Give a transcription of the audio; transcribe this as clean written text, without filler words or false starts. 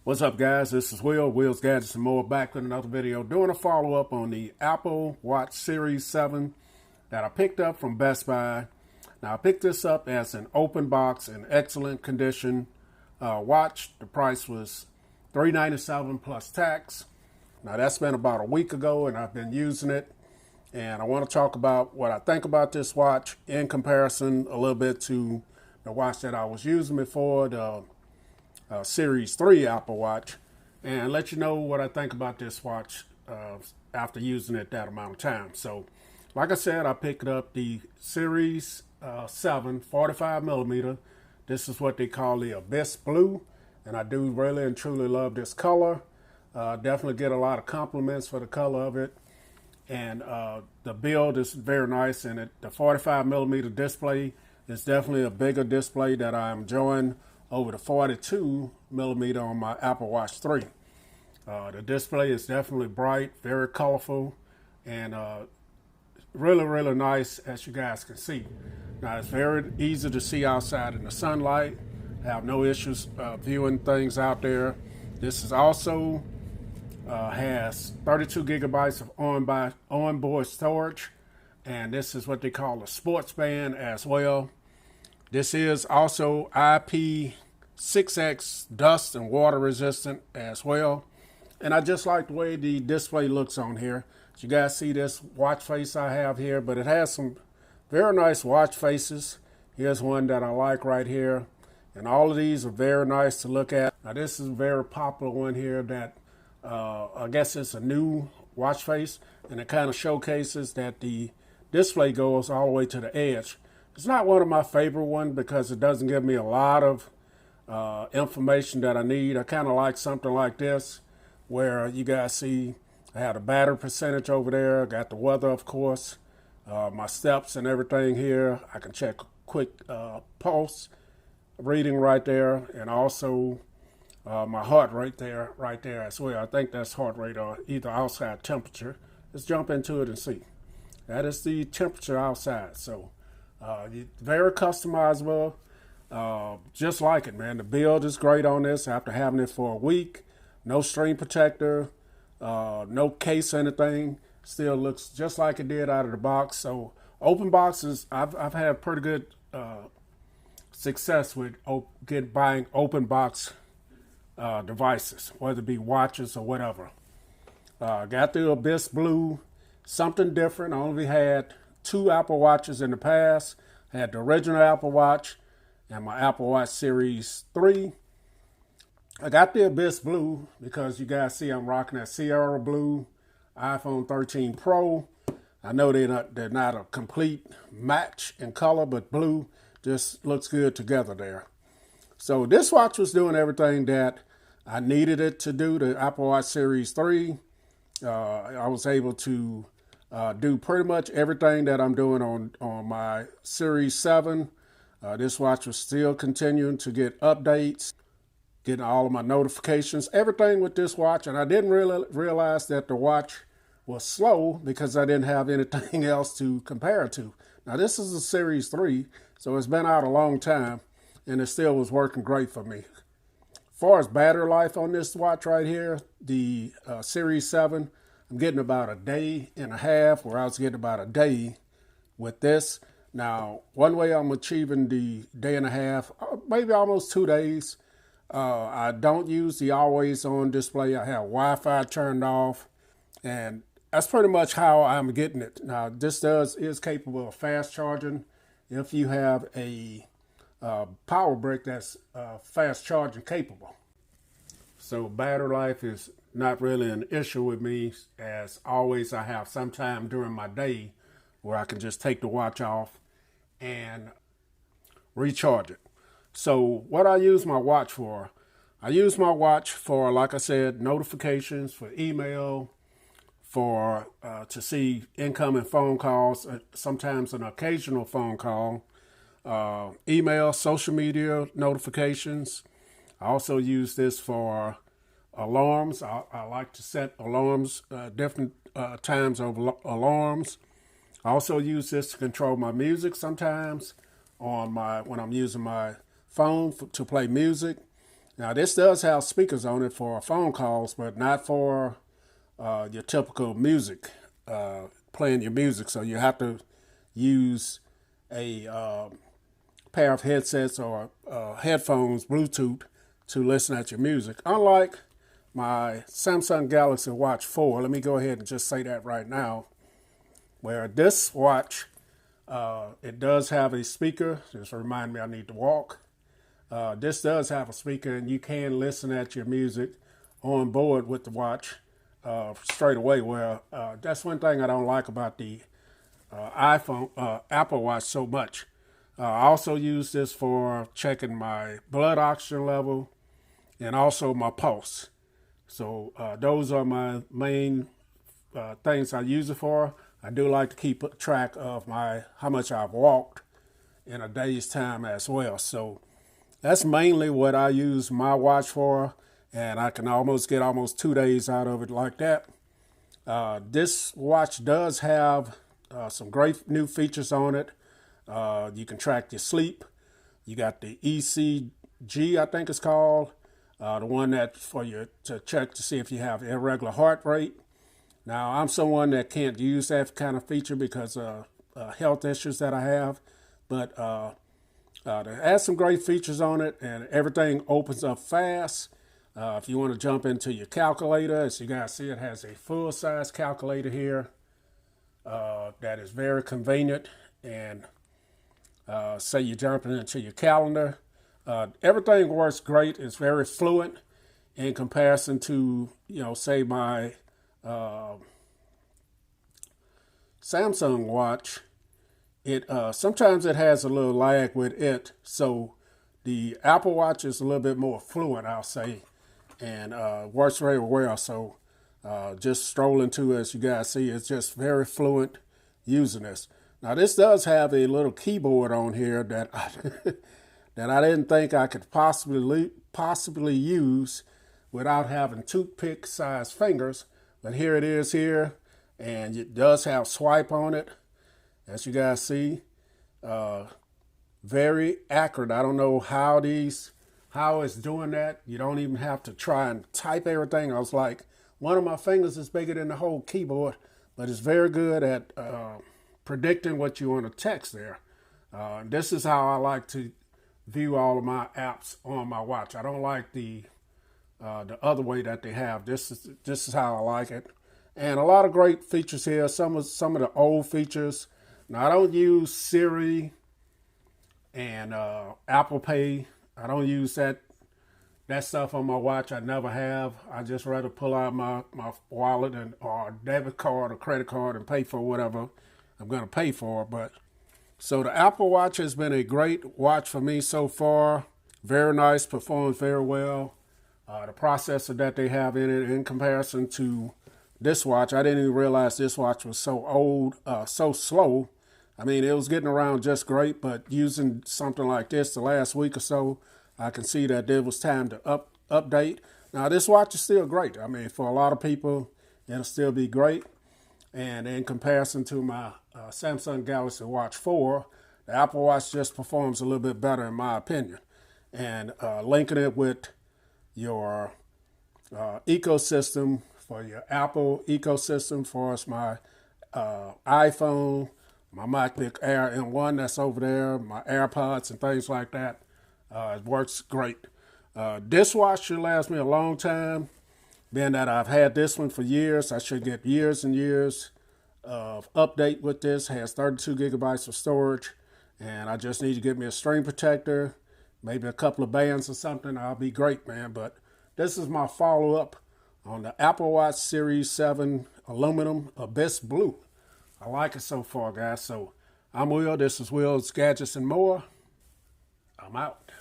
What's up, guys? This is Will's Gadgets and More, back with another video doing a follow-up on the Apple Watch Series 7 that I picked up from Best Buy. Now, I picked this up as an open box in excellent condition watch. The price was $397 plus tax. Now, that's been about a week ago, and I've been using it. And I want to talk about what I think about this watch in comparison a little bit to the watch that I was using before, the Series 3 Apple Watch, and let you know what I think about this watch after using it that amount of time. So, like I said, I picked up the Series 7 45 millimeter. This is what they call the Abyss Blue, and I do really and truly love this color. Definitely get a lot of compliments for the color of it, and the build is very nice. And the 45 millimeter display is definitely a bigger display that I'm enjoying over the 42 millimeter on my Apple Watch 3. The display is definitely bright, very colorful, and really nice, as you guys can see. Now, it's very easy to see outside in the sunlight. I have no issues viewing things out there. This is also has 32 gigabytes of onboard storage, and this is what they call a sports band as well. This is also IP6X dust and water resistant as well. And I just like the way the display looks on here. You guys see this watch face I have here, but it has some very nice watch faces. Here's one that I like right here. And all of these are very nice to look at. Now, this is a very popular one here that I guess it's a new watch face, and it kind of showcases that the display goes all the way to the edge. It's not one of my favorite ones because it doesn't give me a lot of information that I need. I kind of like something like this where you guys see I have the battery percentage over there. I got the weather, of course, my steps and everything here. I can check quick pulse reading right there, and also my heart rate right there as well. I think that's heart rate or either outside temperature. Let's jump into it and see. That is the temperature outside. So very customizable, just like it, man. The build is great on this after having it for a week. No screen protector, no case or anything. Still looks just like it did out of the box. So open boxes, I've had pretty good success with buying open box devices, whether it be watches or whatever. Got the Abyss Blue, something different. I only had 2 Apple Watches in the past. I had the original Apple Watch and my Apple Watch Series 3. I got the Abyss Blue because you guys see I'm rocking that Sierra Blue iPhone 13 Pro. I know they're not a complete match in color, but blue just looks good together there. So this watch was doing everything that I needed it to do, the Apple Watch Series 3. I was able to do pretty much everything that I'm doing on my Series 7. This watch was still continuing to get updates, getting all of my notifications, everything with this watch. And I didn't really realize that the watch was slow because I didn't have anything else to compare it to. Now, this is a Series 3, so it's been out a long time, and it still was working great for me. As far as battery life on this watch right here, the Series 7, I'm getting about a day and a half, where I was getting about a day with this. Now, one way I'm achieving the day and a half, maybe almost 2 days, I don't use the always on display. I have Wi-Fi turned off, and that's pretty much how I'm getting it. Now, this is capable of fast charging if you have a power brick that's fast charging capable. So battery life is not really an issue with me. As always, I have some time during my day where I can just take the watch off and recharge it. So what I use my watch for, like I said, notifications, for email, for to see incoming phone calls, sometimes an occasional phone call, email, social media notifications. I also use this for alarms. I like to set alarms, different times of alarms. I also use this to control my music sometimes when I'm using my phone to play music. Now this does have speakers on it for phone calls, but not for your typical music, playing your music. So you have to use a pair of headsets or headphones, Bluetooth, to listen at your music. Unlike my Samsung Galaxy Watch 4, let me go ahead and just say that right now, where this watch, it does have a speaker. Just remind me I need to walk. This does have a speaker, and you can listen at your music on board with the watch straight away. Where that's one thing I don't like about the Apple Watch so much. I also use this for checking my blood oxygen level and also my pulse. So those are my main things I use it for. I do like to keep track of how much I've walked in a day's time as well. So that's mainly what I use my watch for, and I can get almost 2 days out of it like that. This watch does have some great new features on it. You can track your sleep. You got the ECG, I think it's called, the one that to check to see if you have irregular heart rate. Now, I'm someone that can't use that kind of feature because of health issues that I have, but it has some great features on it, and everything opens up fast. If you want to jump into your calculator, as you guys see, it has a full-size calculator here that is very convenient. And say you're jumping into your calendar, everything works great. It's very fluent in comparison to, say my Samsung watch. It sometimes it has a little lag with it, so the Apple Watch is a little bit more fluent, I'll say, and works very well. So just strolling to, as you guys see, it's just very fluent using this. Now this does have a little keyboard on here that that I didn't think I could possibly use without having toothpick-sized fingers, but here it is here, and it does have swipe on it. As you guys see, very accurate. I don't know how it's doing that. You don't even have to try and type everything. I was like, one of my fingers is bigger than the whole keyboard, but it's very good at predicting what you want to text there. This is how I like to view all of my apps on my watch. I don't like the other way that they have. This is how I like it, and a lot of great features here. Some of the old features. Now, I don't use Siri and Apple Pay. I don't use that stuff on my watch. I never have. I just rather pull out my wallet or debit card or credit card and pay for whatever I'm going to pay for. But so the Apple Watch has been a great watch for me so far. Very nice, performs very well. The processor that they have in it in comparison to this watch, I didn't even realize this watch was so old, so slow. I mean, it was getting around just great, but using something like this the last week or so, I can see that there was time to update. Now, this watch is still great. I mean, for a lot of people, it'll still be great. And in comparison to my Samsung Galaxy Watch 4, the Apple Watch just performs a little bit better in my opinion. And linking it with your ecosystem, for your Apple ecosystem, for us, my iPhone, my MacBook Air M1 that's over there, my AirPods and things like that, it works great. This watch should last me a long time. Being that I've had this one for years, I should get years and years of update with this. It has 32 gigabytes of storage, and I just need to get me a screen protector, maybe a couple of bands or something. I'll be great, man. But this is my follow-up on the Apple Watch Series 7 Aluminum Abyss Blue. I like it so far, guys. So I'm Will. This is Will's Gadgets and More. I'm out.